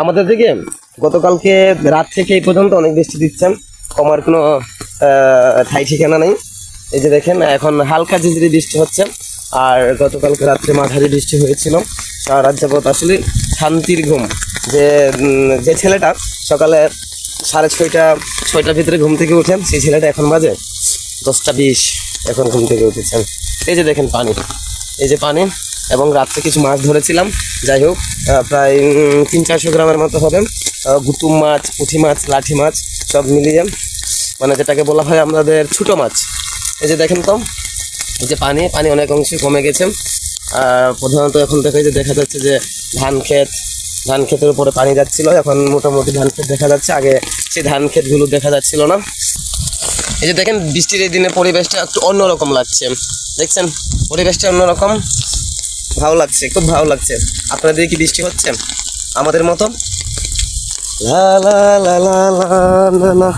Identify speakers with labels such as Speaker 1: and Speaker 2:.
Speaker 1: আমাদের দিকে গতকালকে রাত থেকে এই পর্যন্ত অনেক বৃষ্টি দিচ্ছে, কমার কোনো ঠাই ঠিকানা নেই। এই যে দেখেন এখন হালকা ঝিঝিরি বৃষ্টি হচ্ছে, আর গতকালকে রাত্রে মাঝারি বৃষ্টি হয়েছিল। সারা রাত যাবত আসলে শান্তির ঘুম। যে ছেলেটা সকালে 6:30-6টার ভিতরে ঘুম থেকে উঠেন, সেই ছেলেটা এখন বাজে 10টা 20 এখন ঘুম থেকে উঠেছেন। এই যে দেখেন পানি, এই যে পানি, এবং রাত্রে কিছু মাছ ধরেছিলাম। যাই হোক, প্রায় 300-400 গ্রামের মতো হবে। গুতুম মাছ, পুঁটি মাছ, লাঠি মাছ সব মিলিয়ে, মানে যেটাকে বলা হয় আমাদের ছোটো মাছ। এই যে দেখেন তো, এই যে পানি অনেক অংশে কমে গেছে। প্রধানত এখন দেখা যে দেখা যাচ্ছে যে ধান ক্ষেতের উপরে পানি যাচ্ছিল, এখন মোটামুটি ধান ক্ষেত দেখা যাচ্ছে। আগে সেই ধান ক্ষেতগুলো দেখা যাচ্ছিল না। এই যে দেখেন বৃষ্টির এই দিনে পরিবেশটা একটু অন্যরকম লাগছে, দেখছেন পরিবেশটা অন্যরকম, ভালো লাগছে, খুব ভালো লাগছে। আপনাদের কি বৃষ্টি হচ্ছে আমাদের মতো? লা লা লা লা লা লা।